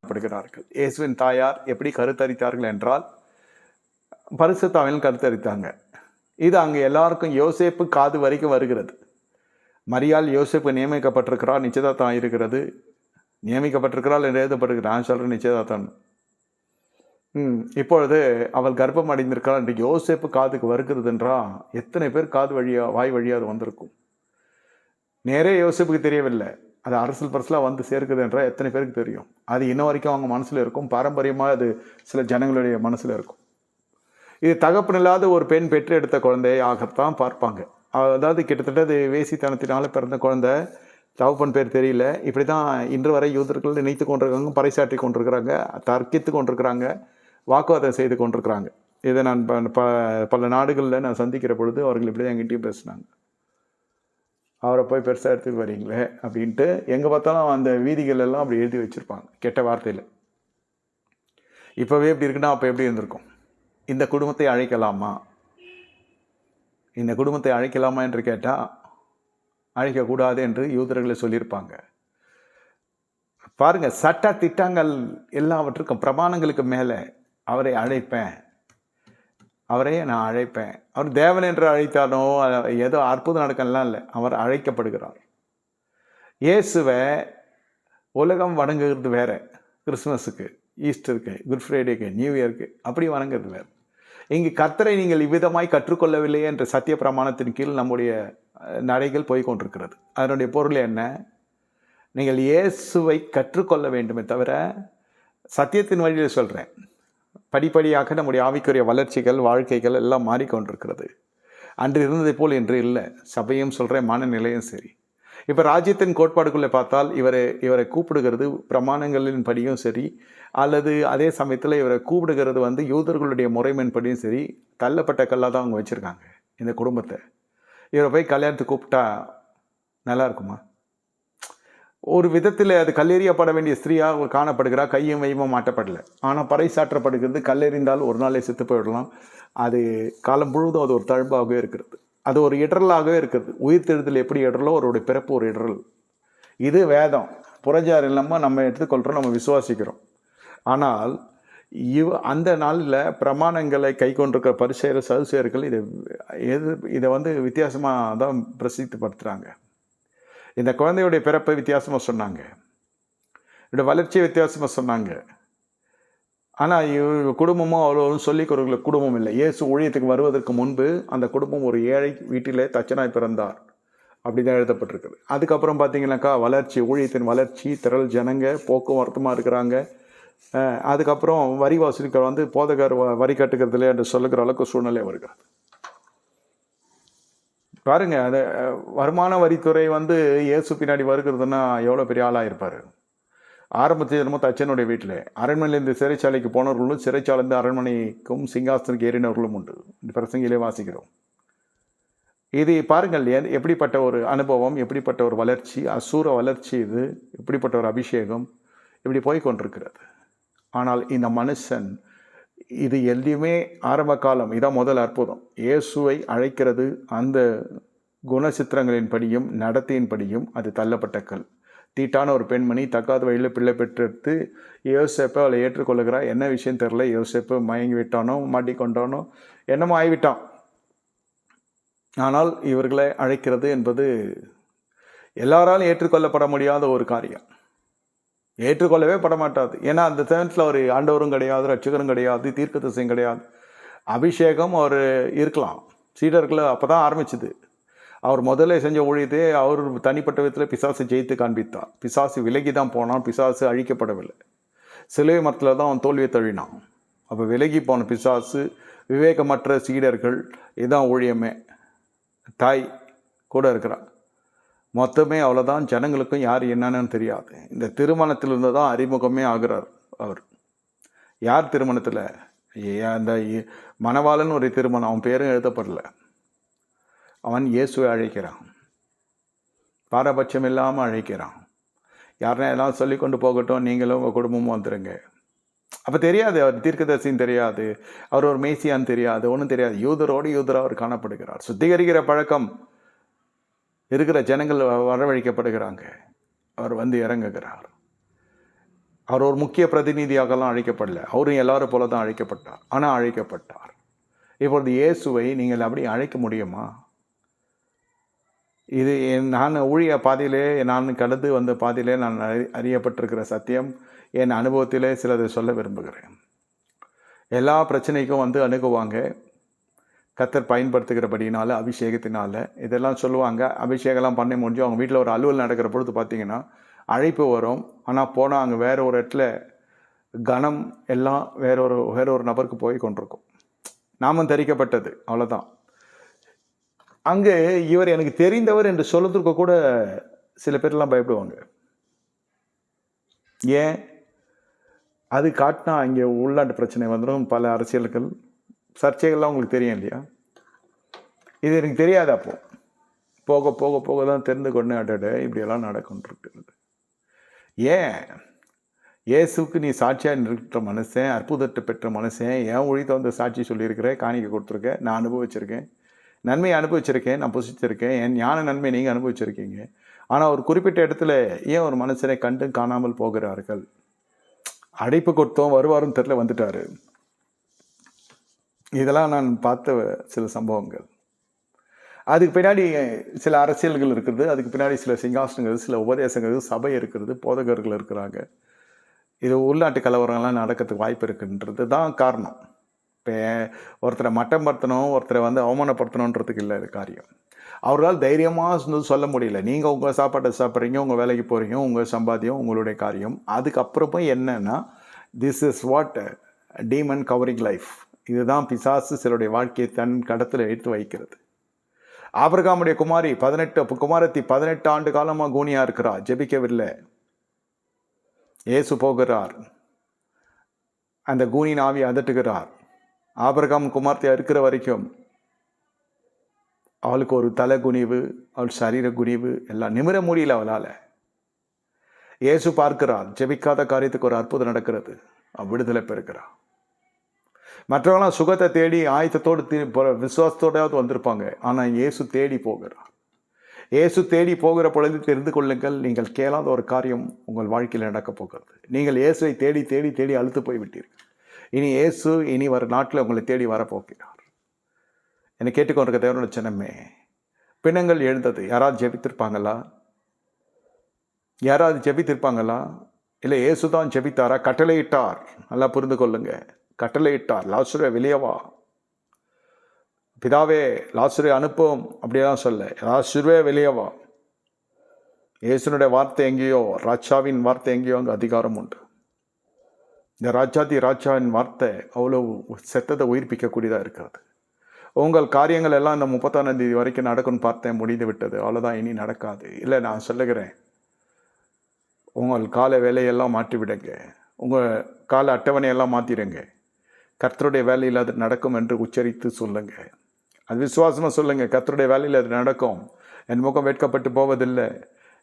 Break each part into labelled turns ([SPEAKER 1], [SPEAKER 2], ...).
[SPEAKER 1] படுகிறார்கள். இயேசுவின் தாயார் எப்படி கருத்தரித்தார்கள் என்றால் பரிசுத்த ஆவியால் கருத்தரித்தாங்க. இது அங்கே எல்லாருக்கும் யோசேப்பு காது வரைக்கும் வருகிறது. மரியாள் யோசேப்பு நியமிக்கப்பட்டிருக்கிறார், நிச்சயதார்த்தம் ஆயிருக்கிறது. நியமிக்கப்பட்டிருக்கிறாள் என்று எழுதப்படுகிறது. நான் சொல்கிறேன் நிச்சயதார்த்தம். இப்பொழுது அவள் கர்ப்பம் அடைந்திருக்கிறாள் என்று யோசேப்பு காதுக்கு வருகிறது என்றால் எத்தனை பேர் காது வழியா வாய் வழியாக அது வந்திருக்கும். நேரே யோசேப்புக்கு தெரியவில்லை, அது அரசல் பரசலாக வந்து சேர்க்குது என்றால் எத்தனை பேருக்கு தெரியும். அது இன்ன வரைக்கும் அவங்க மனசில் இருக்கும். பாரம்பரியமாக அது சில ஜனங்களுடைய மனசில் இருக்கும். இது தகப்பனில்லாத ஒரு பெண் பெற்று எடுத்த குழந்தையாகத்தான் பார்ப்பாங்க. அதாவது கிட்டத்தட்ட அது வேசித்தனத்தினால பிறந்த குழந்தை, தகப்பன் பேர் தெரியல. இப்படி தான் இன்று வரை யூதர்கள் நினைத்து கொண்டிருக்காங்க, பறைசாற்றி கொண்டிருக்கிறாங்க, தர்க்கித்து கொண்டிருக்கிறாங்க, வாக்குவாதம் செய்து கொண்டிருக்கிறாங்க. இதை நான் பல நாடுகளில் நான் சந்திக்கிற பொழுது அவர்கள் இப்படி தான் எங்கிட்டையும் பேசினாங்க. அவரை போய் பெருசாக எடுத்துகிட்டு வரீங்களே அப்படின்ட்டு. எங்கே பார்த்தாலும் அந்த வீதிகள் எல்லாம் அப்படி எழுதி வச்சுருப்பாங்க கெட்ட வார்த்தையில். இப்போவே எப்படி இருக்குன்னா அப்போ எப்படி இருந்திருக்கும்? இந்த குடும்பத்தை அழைக்கலாமா, இந்த குடும்பத்தை அழைக்கலாமா என்று கேட்டால் அழைக்கக்கூடாது என்று யூதர்களை சொல்லியிருப்பாங்க. பாருங்க, சட்ட திட்டங்கள் எல்லாவற்றுக்கும் பிரமாணங்களுக்கு மேலே அவரை அழைப்பேன், அவரையே நான் அழைப்பேன். அவர் தேவன் என்று அழைத்தானோ ஏதோ அற்புதம் நடக்கலாம் இல்லை, அவர் அழைக்கப்படுகிறார். இயேசுவை உலகம் வணங்குகிறது வேற, கிறிஸ்மஸுக்கு, ஈஸ்டருக்கு, குட் ஃப்ரைடேக்கு, நியூ இயருக்கு அப்படி வணங்குறது வேறு. இங்கு கர்த்தரை நீங்கள் இவ்விதமாய் கற்றுக்கொள்ளவில்லையே என்ற சத்திய பிரமாணத்தின் கீழ் நம்முடைய நடைகள் போய்கொண்டிருக்கிறது. அதனுடைய பொருள் என்ன? நீங்கள் இயேசுவை கற்றுக்கொள்ள வேண்டுமே தவிர, சத்தியத்தின் வழியில் சொல்கிறேன், படிப்படியாக நம்முடைய ஆவிக்குரிய வளர்ச்சிகள், வாழ்க்கைகள் எல்லாம் மாறிக்கொண்டிருக்கிறது. அன்று இருந்ததை போல் இன்று இல்லை. சபையும் சொல்கிறேன், மனநிலையும் சரி. இப்போ ராஜ்யத்தின் கோட்பாடுக்குள்ளே பார்த்தால் இவரை கூப்பிடுகிறது பிரமாணங்களின் படியும் சரி, அல்லது அதே சமயத்தில் இவரை கூப்பிடுகிறது யூதர்களுடைய முறைமையின் படியும் சரி, தள்ளப்பட்ட கல்லாக தான் அவங்க வச்சுருக்காங்க இந்த குடும்பத்தை. இவரை போய் கல்யாணத்துக்கு கூப்பிட்டா நல்லா இருக்குமா? ஒரு விதத்தில் அது கல்லெறியப்பட வேண்டிய ஸ்திரீயாக காணப்படுகிறா, கையும் வையமும் மாட்டப்படலை. ஆனால் பறைசாற்றப்படுகிறது, கல்லெறிந்தால் ஒரு நாளே செத்து போயிடலாம். அது காலம் முழுவதும் அது ஒரு தழும்பாகவே இருக்கிறது, அது ஒரு இடரலாகவே இருக்கிறது. உயிர் தெழுதல் எப்படி இடரலோ அவருடைய பிறப்பு ஒரு இடரல். இது வேதம் புறஜார் இல்லாமல் நம்ம எடுத்துக்கொள்கிறோம், நம்ம விசுவாசிக்கிறோம். ஆனால் அந்த நாளில் பிரமாணங்களை கை கொண்டிருக்கிற பரிசேயர் சதுசேயர்கள் இதை வித்தியாசமாக தான் பிரசித்தப்படுத்துகிறாங்க. இந்த குழந்தையுடைய பிறப்பை வித்தியாசமாக சொன்னாங்க, இதோட வளர்ச்சியை வித்தியாசமாக சொன்னாங்க. ஆனால் குடும்பமும் அவ்வளோ சொல்லிக் கொடுக்கல குடும்பம் இல்லை. இயேசு ஊழியத்துக்கு வருவதற்கு முன்பு அந்த குடும்பம் ஒரு ஏழை வீட்டிலே தச்சனாய் பிறந்தார், அப்படி தான் எழுதப்பட்டிருக்குது. அதுக்கப்புறம் பார்த்தீங்கன்னாக்கா வளர்ச்சி, ஊழியத்தின் வளர்ச்சி, திரள் ஜனங்க போக்குவரத்துமாக இருக்கிறாங்க. அதுக்கப்புறம் வரி வசூலிக்க போதகர் வரி கட்டுக்கிறதுல என்று சொல்லுகிற அளவுக்கு சூழ்நிலை வருகிறது. பாருங்க, அது வருமான வரித்துறை இயேசு பின்னாடி வருகிறதுனா எவ்வளோ பெரிய ஆளாக இருப்பார். ஆரம்பத்தில் என்னமோ தச்சனுடைய வீட்டில் அரண்மனையிலேருந்து சிறைச்சாலைக்கு போனவர்களும் சிறைச்சாலைந்து அரண்மனைக்கும் சிங்காசனுக்கு ஏறினவர்களும் உண்டு. இந்த பிரசங்கிலே வாசிக்கிறோம். இது பாருங்கள், எப்படிப்பட்ட ஒரு அனுபவம், எப்படிப்பட்ட ஒரு வளர்ச்சி, அசூர வளர்ச்சி, இது எப்படிப்பட்ட ஒரு அபிஷேகம் இப்படி போய்கொண்டிருக்கிறது. ஆனால் இந்த மனுஷன் இது எல்லையுமே ஆரம்ப காலம், இதான் முதல் அற்புதம். இயேசுவை அழைக்கிறது அந்த குணசித்திரங்களின் படியும் நடத்தையின் படியும் அது தள்ளப்பட்ட கல். தீட்டான ஒரு பெண்மணி தக்காத வழியில் பிள்ளை பெற்றெடுத்து யோசேப்பை அவளை ஏற்றுக்கொள்ளுகிறார். என்ன விஷயம் தெரில, யோசேப்பு மயங்கி விட்டானோ, மாட்டிக்கொண்டானோ, என்னமோ ஆகிவிட்டான். ஆனால் இவர்களை அழைக்கிறது என்பது எல்லாராலும் ஏற்றுக்கொள்ளப்பட முடியாத ஒரு காரியம். ஏற்றுக்கொள்ளவே பட மாட்டாது. ஏன்னா அந்த சேனத்தில் ஒரு ஆண்டவரும் கிடையாது, ரட்சகரும் கிடையாது, தீர்க்கதரிசியும் கிடையாது. அபிஷேகம் அவர் இருக்கலாம், சீடர்களை அப்போ தான் ஆரம்பிச்சுது. அவர் முதல்ல செஞ்ச ஊழியத்தை அவர் தனிப்பட்ட விதத்தில் பிசாசு ஜெயித்து காண்பித்தார். பிசாசு விலகி தான் போனான், பிசாசு அழிக்கப்படவில்லை. சிலுவை மரத்தில் தான் அவன் தோல்வியை தழுவினான். அப்போ விலகி போன பிசாசு, விவேகமற்ற சீடர்கள், இதுதான் ஊழியமே. தாய் கூட இருக்கிறார், மொத்தமே அவ்வளோதான். ஜனங்களுக்கும் யார் என்னன்னு தெரியாது. இந்த திருமணத்திலிருந்து தான் அறிமுகமே ஆகிறார் அவர். யார் திருமணத்தில்? அந்த மணவாளன் ஒரு திருமணம், அவன் பேரும் எழுதப்படல. அவன் இயேசுவை அழைக்கிறான், பாரபட்சம் இல்லாமல் அழைக்கிறான். யாருன்னா எல்லாம் சொல்லி கொண்டு போகட்டும், நீங்களும் உங்கள் குடும்பமும் வந்துடுங்க. அப்போ தெரியாது, அவர் தீர்க்கதரிசின்னு தெரியாது, அவர் ஒரு மேசியான்னு தெரியாது, ஒன்றும் தெரியாது. யூதரோடு யூதராக அவர் காணப்படுகிறார். சுத்திகரிக்கிற பழக்கம் இருக்கிற ஜனங்கள் வரவழைக்கப்படுகிறாங்க. அவர் இறங்குகிறார். அவர் ஒரு முக்கிய பிரதிநிதியாகலாம் அழைக்கப்படல. அவரும் எல்லாரும் போல தான் அழைக்கப்பட்டார். ஆனால் அழைக்கப்பட்டார். இப்பொழுது இயேசுவை நீங்கள் அப்படி அழைக்க முடியுமா? இது நான் ஊழிய பாதையிலே நான் கடந்து வந்த பாதையிலே நான் அறியப்பட்டிருக்கிற சத்தியம். என் அனுபவத்திலே சிலதை சொல்ல விரும்புகிறேன். எல்லா பிரச்சனைக்கும் அணுகுவாங்க. கர்த்தர் பயன்படுத்துகிறபடினால, அபிஷேகத்தினால இதெல்லாம் சொல்லுவாங்க. அபிஷேகம்லாம் பண்ணி முடிஞ்சு அவங்க வீட்டில் ஒரு அலுவல் நடக்கிற பொழுது பார்த்தீங்கன்னா, அழைப்பு வரும். ஆனால் போனால் அங்கே வேற ஒரு இடத்துல கனம் எல்லாம் வேற ஒரு நபருக்கு போய் கொண்டிருக்கும். நாமம் தரிக்கப்பட்டது, அவ்வளோதான். அங்கே இவர் எனக்கு தெரிந்தவர் என்று சொல்லுறதுக்கு கூட சில பேர்லாம் பயப்படுவாங்க. ஏன்? அது காட்டினா இங்கே உள்நாட்டு பிரச்சனை வந்துடும். பல அரசியல்கள் சர்ச்சைகள்லாம் உங்களுக்கு தெரியும் இல்லையா? இது எனக்கு தெரியாது. அப்போ போக போக போக தான் தெரிந்து கொண்டு அடட இப்படியெல்லாம் நடக்கும்ன்றது. ஏன்? இயேசுக்கு நீ சாட்சியாக நிற்கிற மனுஷன், அற்புதத்தை பெற்ற மனுஷன், என் ஒழித்த சாட்சி சொல்லியிருக்கிறேன், காணிக்கை கொடுத்துருக்கேன், நான் அனுபவிச்சிருக்கேன், நன்மையை அனுபவிச்சிருக்கேன், நான் புசிச்சிருக்கேன், என் ஞான நன்மை நீங்கள் அனுபவிச்சிருக்கீங்க. ஆனால் ஒரு குறிப்பிட்ட இடத்துல ஏன் ஒரு மனுஷனை கண்டு காணாமல் போகிறார்கள்? அடைப்பு கொடுத்தோம், வருவாரும் தெரியல, வந்துட்டாரு. இதெல்லாம் நான் பார்த்த சில சம்பவங்கள். அதுக்கு பின்னாடி சில அரசியல்கள் இருக்குது, அதுக்கு பின்னாடி சில சிங்காசனங்கள், சில உபதேசங்கள், சபை இருக்கிறது, போதகர்கள் இருக்கிறாங்க. இது உள்நாட்டு கலவரங்கள்லாம் நடக்கிறதுக்கு வாய்ப்பு இருக்குன்றது தான் காரணம். இப்போ ஒருத்தரை மட்டம் படுத்தணும், ஒருத்தரை அவமானப்படுத்தணுன்றதுக்கு இல்லை இது காரியம். அவர்களால் தைரியமாக சொல்ல முடியல. நீங்கள் உங்கள் சாப்பாட்டை சாப்பிட்றீங்க, உங்கள் வேலைக்கு போகிறீங்க, உங்கள் சம்பாத்தியம், உங்களுடைய காரியம். அதுக்கப்புறமும் என்னன்னா, this is what demon covering life. இதுதான் பிசாசு சிலருடைய வாழ்க்கையை தன் கடத்தில் எடுத்து வைக்கிறது. ஆபிரகாமுடைய குமாரத்தி 18 ஆண்டு காலமாக கூனியாக இருக்கிறார், ஜெபிக்கவில்லை. இயேசு போகிறார், அந்த கூனியின் ஆவியை அதட்டுகிறார். ஆபிரகாம் குமார்த்தியாக இருக்கிற வரைக்கும் அவளுக்கு ஒரு தலை குனிவு, அவள் சரீர குனிவு எல்லாம் நிமிர முடியல அவளால். இயேசு பார்க்கிறார், ஜெபிக்காத காரியத்துக்கு ஒரு அற்புதம் நடக்கிறது, விடுதலை பெறுகிறார். மற்றவங்களாம் சுகத்தை தேடி ஆயத்தத்தோடு விசுவாசத்தோடையாவது வந்திருப்பாங்க. ஆனால் இயேசு தேடி போகிறார். இயேசு தேடி போகிற பொழுது தெரிந்து கொள்ளுங்கள், நீங்கள் கேளாத ஒரு காரியம் உங்கள் வாழ்க்கையில் நடக்கப் போகிறது. நீங்கள் இயேசுவை தேடி தேடி தேடி அழுத்து போய் விட்டீர்கள். இனி இயேசு வர நாட்டில் உங்களை தேடி வரப்போகிறார். என்னை கேட்டுக்கொண்டிருக்க தேவனோட ஜனமே, பிணங்கள் எழுந்தது. யாராவது ஜெபித்திருப்பாங்களா? இல்லை இயேசு தான் ஜெபித்தாரா? கட்டளையிட்டார். நல்லா புரிந்து கொள்ளுங்க, கட்டளையிட்டார். லாசருவே வெளியே வா, பிதாவே லாசரை அனுப்பும் அப்படியெல்லாம் சொல்ல. லாசருவே வெளியே வா. இயேசுனுடைய வார்த்தை எங்கேயோ, ராஜாவின் வார்த்தை எங்கேயோ அங்கே அதிகாரம் உண்டு. இந்த ராஜாவின் வார்த்தை அவ்வளோ செத்ததை உயிர்ப்பிக்கக்கூடியதாக இருக்கிறது. உங்கள் காரியங்கள் எல்லாம் இந்த 31ஆம் தேதி வரைக்கும் நடக்கும்னு பார்த்தேன், முடிந்து விட்டது, அவ்வளோதான், இனி நடக்காது. இல்லை, நான் சொல்லுகிறேன், உங்கள் கால வேலையெல்லாம் மாற்றி விடுங்க, உங்கள் கால அட்டவணையெல்லாம் மாற்றிடுங்க. கர்த்தருடைய வேலையில் அது நடக்கும் என்று உச்சரித்து சொல்லுங்க. அது விசுவாசமாக சொல்லுங்கள், கர்த்தருடைய வேலையில் அது நடக்கும். என் முகம் வெட்கப்பட்டு போவதில்லை,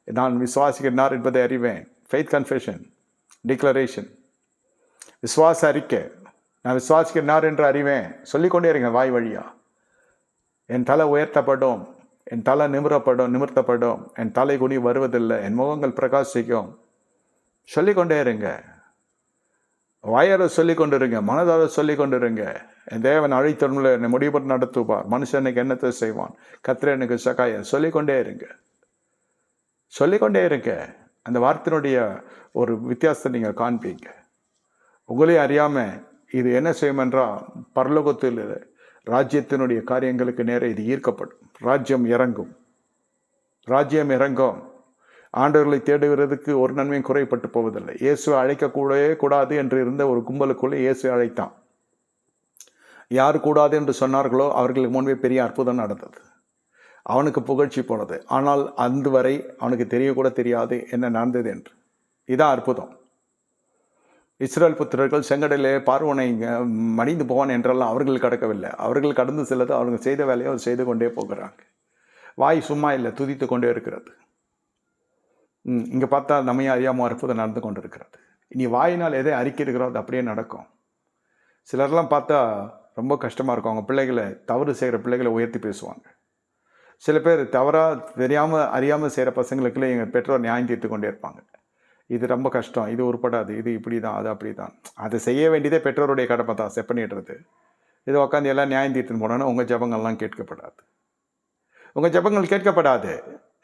[SPEAKER 1] நான் விசுவாசிக்கிறார் என்பதை அறிவேன். ஃபெய்த் கன்ஃபெஷன், டிக்ளரேஷன், விசுவாச அறிக்கை. நான் விசுவாசிக்கிறார் என்று அறிவேன். சொல்லிக்கொண்டே இருங்க வாய் வழியா. என் தலை உயர்த்தப்படும், என் தலை நிமிர்த்தப்படும், என் தலை குனி வருவதில்லை, என் முகங்கள் பிரகாசிக்கும். சொல்லிக்கொண்டே இருங்க, வாயார சொல்லிக் கொண்டிருங்க, மனதார சொல்லிக் கொண்டிருங்க. என் தேவன் அழைத்தொன்னுல என்னை முடிவு நடத்துவார். மனுஷனுக்கு என்னத்தை செய்வான், கர்த்தர் எனக்கு சகாய. சொல்லிக்கொண்டே இருங்க. அந்த வார்த்தையினுடைய ஒரு வித்தியாசத்தை நீங்கள் காண்பீங்க. உங்களே அறியாமல் இது என்ன செய்யும் என்றால், பரலோகத்தில் ராஜ்யத்தினுடைய காரியங்களுக்கு நேர இது ஈர்க்கப்படும். ராஜ்யம் இறங்கும். ஆண்டவர்களை தேடுகிறதுக்கு ஒரு நன்மையும் குறைப்பட்டு போவதில்லை. இயேசுவை அழைக்கக்கூடவே கூடாது என்று இருந்த ஒரு கும்பலுக்குள்ளே இயேசுவை அழைத்தான். யார் கூடாது என்று சொன்னார்களோ அவர்களுக்கு முன்பே பெரிய அற்புதம் நடந்தது. அவனுக்கு புகழ்ச்சி போனது. ஆனால் அந்த வரை அவனுக்கு தெரியக்கூட தெரியாது என்ன நடந்தது என்று. இதான் அற்புதம். இஸ்ரேல் புத்திரர்கள் செங்கடலே பார்வோனை மடிந்து போவான் என்றெல்லாம் அவர்கள் கடக்கவில்லை. அவர்கள் கடந்து செல்லது, அவங்க செய்த வேலையை அவர் செய்து கொண்டே போகிறாங்க. வாய் சும்மா இல்லை, துதித்து கொண்டே இருக்கிறது. இங்கே பார்த்தா நம்ம அறியாமல் அற்புதம் நடந்து கொண்டு இருக்கிறது. இனி வாயினால் எதை அறிக்கிறோ அது அப்படியே நடக்கும். சிலர்லாம் பார்த்தா ரொம்ப கஷ்டமாக இருக்கும். அவங்க பிள்ளைகளை, தவறு செய்கிற பிள்ளைகளை உயர்த்தி பேசுவாங்க. சில பேர் தவறாக அறியாமல் செய்கிற பசங்களுக்குள்ளே எங்கள் பெற்றோர் நியாயம் தீர்த்து கொண்டே இருப்பாங்க. இது ரொம்ப கஷ்டம், இது உருப்படாது, இது இப்படி தான், அது அப்படி தான். அதை செய்ய வேண்டியதே பெற்றோருடைய கடமை தான், செப்பனிடுறது. இது உட்காந்து எல்லாம் நியாயம் தீர்த்துன்னு போனோன்னா உங்கள் ஜெபங்கள்லாம் கேட்கப்படாது. உங்கள் ஜெபங்கள் கேட்கப்படாது.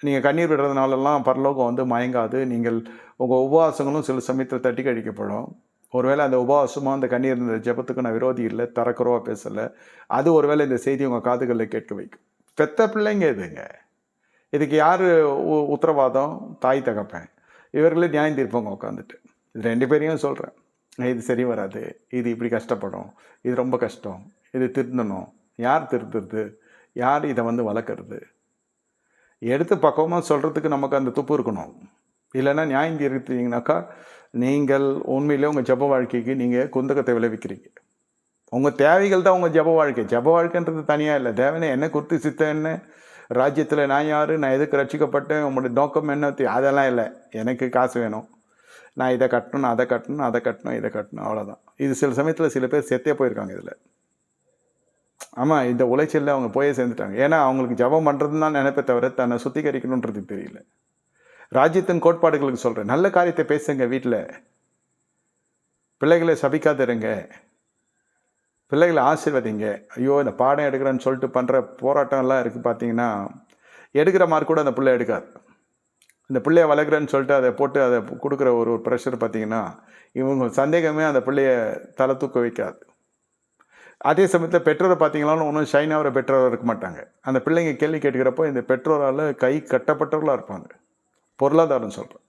[SPEAKER 1] நீங்கள் கண்ணீர் விடுறதுனாலலாம் பரலோகம் வந்து மயங்காது. நீங்கள் உங்கள் உபவாசங்களும் சில சமயத்தில் தட்டி கழிக்கப்படும். ஒருவேளை அந்த உபவாசமாக அந்த கண்ணீர் இந்த ஜெபத்துக்கு நான் விரோதி இல்லை, தரக்குறவா பேசலை. அது ஒருவேளை இந்த செய்தி உங்கள் காதுகளில் கேட்க வைக்கும். பெத்த பிள்ளைங்க இதுங்க. இதுக்கு யார் உத்தரவாதம்? தாய் தகப்பேன். இவர்களே நியாயம் தீர்ப்பவங்க உட்காந்துட்டு. இது 2 பேரையும் சொல்கிறேன். இது சரி வராது, இது இப்படி கஷ்டப்படும், இது ரொம்ப கஷ்டம், இது திருந்தணும். யார் திருத்துறது? யார் இதை வந்து வளர்க்குறது? எடுத்து பக்குவமாக சொல்கிறதுக்கு நமக்கு அந்த துப்பு இருக்கணும். இல்லைன்னா நியாயம் தீர்த்தீங்கனாக்கா நீங்கள் உண்மையிலே உங்கள் ஜெப வாழ்க்கைக்கு நீங்கள் குந்தகத்தை விளைவிக்கிறீங்க. உங்கள் தேவைகள் தான் உங்கள் ஜெப வாழ்க்கை. ஜெப வாழ்க்கைன்றது தனியாக இல்லை. தேவனே என்ன குறித்து சித்தம் என்ன, ராஜ்யத்தில் நான் யார், நான் எதுக்கு ரட்சிக்கப்பட்டேன், உங்களுடைய நோக்கம் என்ன, அதெல்லாம் இல்லை. எனக்கு காசு வேணும், நான் இதை கட்டணும், அதை கட்டணும், அதை கட்டணும், இதை கட்டணும், அவ்வளோதான். இது சில சமயத்தில் சில பேர் செத்தே போயிருக்காங்க இதில். ஆமாம், இந்த உளைச்சலில் அவங்க போயே சேர்ந்துட்டாங்க. ஏன்னா அவங்களுக்கு ஜெபம் பண்ணுறதுன்னு தான் நினைப்பே தவிர தன்னை சுத்திகரிக்கணுன்றது தெரியல. ராஜ்யத்தின் கோட்பாடுகளுக்கு சொல்கிறேன், நல்ல காரியத்தை பேசுங்க வீட்டில். பிள்ளைகளை சபிக்காதிருங்க, பிள்ளைகளை ஆசீர்வதிங்க. ஐயோ இந்த பாடம் எடுக்கிறேன்னு சொல்லிட்டு பண்ணுற போராட்டம்லாம் இருக்குது பார்த்தீங்கன்னா, எடுக்கிற மார்க் கூட அந்த பிள்ளை எடுக்காது. இந்த பிள்ளைய வளர்க்குறேன்னு சொல்லிட்டு அதை போட்டு அதை கொடுக்குற ஒரு ப்ரெஷர் பார்த்தீங்கன்னா, இவங்க சந்தேகமே அந்த பிள்ளைய தலை தூக்க வைக்காது. அதே சமயத்தில் பெற்றோரை பார்த்தீங்களான்னு ஒன்றும் ஷைனாகிற பெற்றோராக இருக்க மாட்டாங்க. அந்த பிள்ளைங்க கேள்வி கேட்குறப்போ இந்த பெற்றோரால் கை கட்டப்பட்டவர்களாக இருப்பாங்க. பொருளாதாரம் சொல்கிறேன்.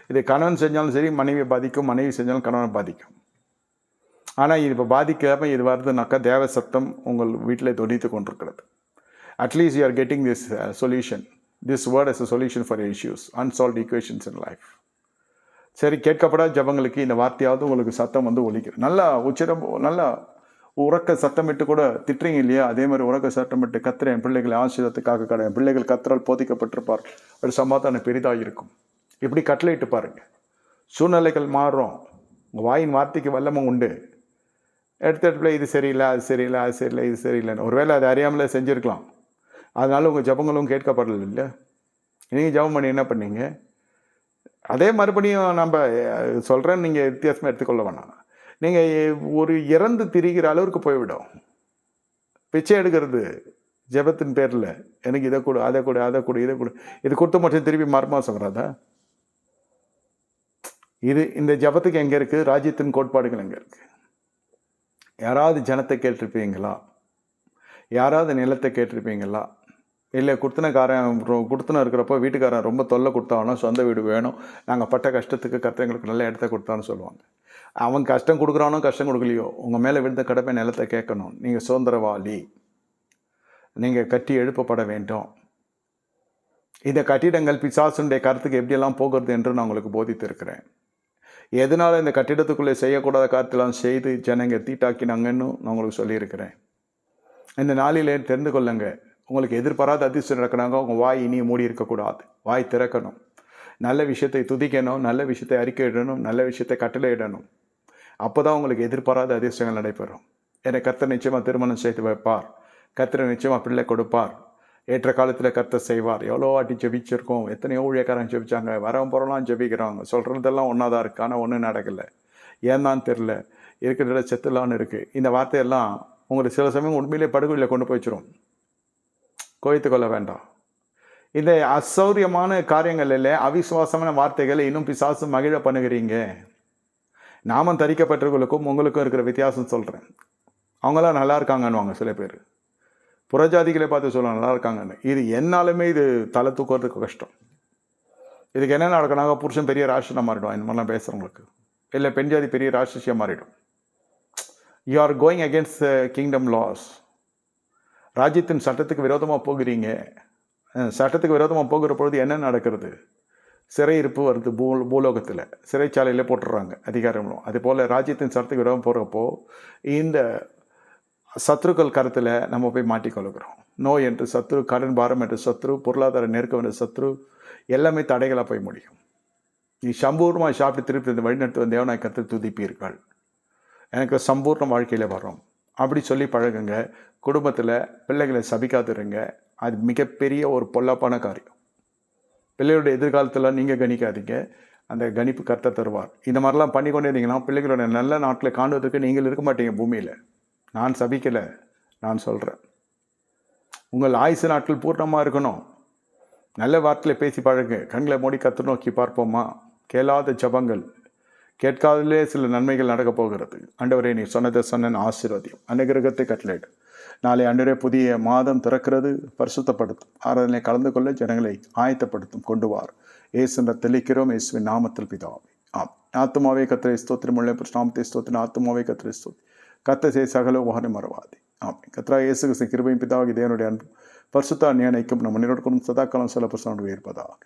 [SPEAKER 1] இது கணவன் செஞ்சாலும் சரி மனைவியை பாதிக்கும், மனைவி செஞ்சாலும் கணவனை பாதிக்கும். ஆனால் இது இப்போ பாதிக்காமல் இது வருதுனாக்கா தேவ சத்தம் உங்கள் வீட்டில் தொடித்து கொண்டிருக்கிறது. At least you are getting this solution. This word is a solution for issues, unsolved equations in life. சரி, கேட்கப்படாத ஜபங்களுக்கு இந்த வார்த்தையாவது உங்களுக்கு சத்தம் வந்து ஒலிக்கும். நல்லா உச்சிரம், நல்லா உறக்க சத்தமிட்டு கூட திட்டுறீங்க இல்லையா? அதே மாதிரி உறக்க சத்தமிட்டு கத்துற என் பிள்ளைகளை ஆசீர்வாதத்துக்காக கடை, என் பிள்ளைகள் கத்தரால் போதிக்கப்பட்டிருப்பார், ஒரு சமாதானம் பெரிதாக இருக்கும். இப்படி கட்டளையிட்டு பாருங்க. சூழ்நிலைகள் மாறும், உங்கள் வாயின் வார்த்தைக்கு வல்லமும் உண்டு. எடுத்துகிட்டு இது சரியில்லை, அது சரியில்லை, அது சரியில்லை, இது சரியில்லைன்னு ஒருவேளை அதை அறியாமலே செஞ்சுருக்கலாம். அதனால உங்கள் ஜபங்களும் கேட்கப்படலை இல்லை. நீங்கள் ஜபம் பண்ணி என்ன பண்ணீங்க? அதே மறுபடியும் நம்ம சொல்கிறேன்னு நீங்கள் வித்தியாசமாக எடுத்துக்கொள்ள வேணாம். நீங்கள் ஒரு இறந்து திரிகிற அளவுக்கு போய்விடும். பிச்சை எடுக்கிறது ஜெபத்தின் பேரில், எனக்கு இதை கொடு, அதை கொடு, அதை கொடு, இதை கொடு, இது கொடுத்து மட்டும் திருப்பி மறுமாசம் வராதா? இது இந்த ஜபத்துக்கு எங்கே இருக்குது? ராஜ்யத்தின் கோட்பாடுகள் எங்கே இருக்குது? யாராவது ஜனத்தை கேட்டிருப்பீங்களா? யாராவது நிலத்தை கேட்டிருப்பீங்களா? இல்லை கொடுத்துன இருக்கிறப்போ வீட்டுக்காரன் ரொம்ப தொல்லை கொடுத்தானோ, சொந்த வீடு வேணும், நாங்கள் பட்ட கஷ்டத்துக்கு கர்த்தங்களுக்கு நல்ல இடத்த கொடுத்தான்னு சொல்லுவாங்க. அவன் கஷ்டம் கொடுக்குறானோ கஷ்டம் கொடுக்கலையோ, உங்கள் மேலே விழுந்த கடமை நிலத்தை கேட்கணும். நீங்கள் சுதந்திரவாளி, நீங்கள் கட்டி எழுப்பப்பட வேண்டும். இந்த கட்டிடங்கள் பிசாசுடைய கருத்துக்கு எப்படியெல்லாம் போகிறது என்று நான் உங்களுக்கு போதித்திருக்கிறேன். எதனால் இந்த கட்டிடத்துக்குள்ளே செய்யக்கூடாத காரியத்தெல்லாம் செய்து ஜனங்க தீட்டாக்கினாங்கன்னு நான் உங்களுக்கு சொல்லியிருக்கிறேன். இந்த நாளிலே தெரிந்து கொள்ளுங்க, உங்களுக்கு எதிர்பாராத அதிர்ஷ்டம் நடக்கிறாங்க. உங்கள் வாய் இனி மூடி இருக்கக்கூடாது, வாய் திறக்கணும். நல்ல விஷயத்தை துதிக்கணும், நல்ல விஷயத்தை அறிக்கையிடணும், நல்ல விஷயத்தை கட்டளையிடணும். அப்போ தான் உங்களுக்கு எதிர்பாராத அதிர்ஷ்டங்கள் நடைபெறும். என்னை கர்த்தர் நிச்சயமாக திருமணம் செய்து வைப்பார், கர்த்தர் நிச்சயமாக பிள்ளை கொடுப்பார், ஏற்ற காலத்தில் கர்த்தர் செய்வார். எவ்வளோ வாட்டி ஜெபிச்சிருக்கோம், எத்தனையோ ஊழியக்காரங்க ஜெபிச்சாங்க, வரவன் போகிறலாம் ஜெபிக்கிறாங்க, சொல்கிறதெல்லாம் ஒன்றா தான் இருக்குது, ஆனால் ஒன்றும் நடக்கலை. ஏன் தான் தெரில, இருக்கிற செத்துலான்னு இருக்குது. இந்த வார்த்தையெல்லாம் உங்களுக்கு சில சமயம் உண்மையிலே படுகொலையில் கொண்டு போய்ச்சிரும். கோய்த்து கொள்ள வேண்டாம். இந்த அசௌரியமான காரியங்கள் இல்லை, அவிசுவாசமான வார்த்தைகளை இன்னும் பிசாசு மகிழ பண்ணுகிறீங்க. நாமம் தரிக்கப்பட்டவர்களுக்கும் உங்களுக்கும் இருக்கிற வித்தியாசம் சொல்கிறேன். அவங்களாம் நல்லா இருக்காங்கன்னுவாங்க சில பேர், புறஜாதிகளை பார்த்து சொல்ல நல்லா இருக்காங்கன்னு. இது என்னாலுமே இது தலை தூக்குறதுக்கு கஷ்டம். இதுக்கு என்ன நடக்கணாங்க? புருஷன் பெரிய ராட்சசனாக மாறிடும் இந்த மாதிரிலாம் பேசுகிறவங்களுக்கு, இல்லை பெண் ஜாதி பெரிய ராட்சசியாக மாறிடும். You are going against kingdom laws. ராஜ்யத்தின் சட்டத்துக்கு விரோதமாக போகிறீங்க. சட்டத்துக்கு விரோதமாக போகிற பொழுது என்ன நடக்கிறது? சிறையிருப்பு வருது. பூலோகத்தில் சிறைச்சாலையில் போட்டுடுறாங்க அதிகாரங்களும். அதுபோல் ராஜ்யத்தின் சட்டத்துக்கு விரோதம் போகிறப்போ இந்த சத்ருக்கள் கருத்தில் நம்ம போய் மாட்டிக்கொள்கிறோம். நோய் என்று சத்ரு, கடன் பாரம் என்று சத்ரு, பொருளாதார நெருக்கம் என்ற சத்ரு, எல்லாமே தடைகளாக போய் முடியும். நீ சம்பூர்ணமாக சாப்பிட்டு திருப்பி இந்த வழிநடத்து தேவனாய் கர்த்தர் துதிப்பீர்கள். எனக்கு சம்பூர்ண வாழ்க்கையில் வரும் அப்படி சொல்லி பழகுங்க. குடும்பத்தில் பிள்ளைகளை சபிக்காதிருங்க. அது மிகப்பெரிய ஒரு பொல்லாப்பான காரியம். பிள்ளைகளுடைய எதிர்காலத்தில் நீங்கள் கணிக்காதீங்க. அந்த கணிப்பு கர்த்தர் தருவார். இந்த மாதிரிலாம் பண்ணி கொண்டே இருந்தீங்கன்னா பிள்ளைகளோட நல்ல நாட்களை காணுவதற்கு நீங்கள் இருக்க மாட்டீங்க பூமியில். நான் சபிக்கலை, நான் சொல்கிறேன். உங்கள் ஆயுசு நாட்கள் பூர்ணமாக இருக்கணும். நல்ல வார்த்தையில் பேசி பழகு. கண்களை மூடி கர்த்தர் நோக்கி பார்ப்போமா? கேளாத ஜபங்கள், கேட்காதலே சில நன்மைகள் நடக்கப் போகிறது. ஆண்டவரே, நீ சொன்னதை சொன்ன ஆசீர்வாதியம், அனுகிரகத்தை கட்டளையிடு. நாளை ஆண்டவரே, புதிய மாதம் திறக்கிறது. பரிசுத்தப்படுத்தும். ஆராதனை கலந்து கொள்ள ஜனங்களை ஆயத்தப்படுத்தும். கொண்டு வார். இயேசுன்ற தெளிக்கிறோம். இயேசுவின் நாமத்தில் பிதாவே. ஆம். ஆத்துமாவே கர்த்தரை ஸ்தோத்திரமுள்ள நாமத்தை ஸ்தோத்திரம். ஆத்துமாவே கர்த்தரை ஸ்தோத்திரம். கர்த்தர் செய்த சகல உபகாரம் மறவாதே. ஆம். கர்த்தராகிய இயேசு கிறிஸ்துவின் கிருபையும் பிதாவாகிய தேவனுடைய அன்பும் பரிசுத்த அந்நியனைக்கும் நம் அனைவருக்கும் சதாக்காலம் சில பிரசனோடு இருப்பதாக.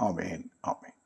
[SPEAKER 1] ஆமென். ஆமென்.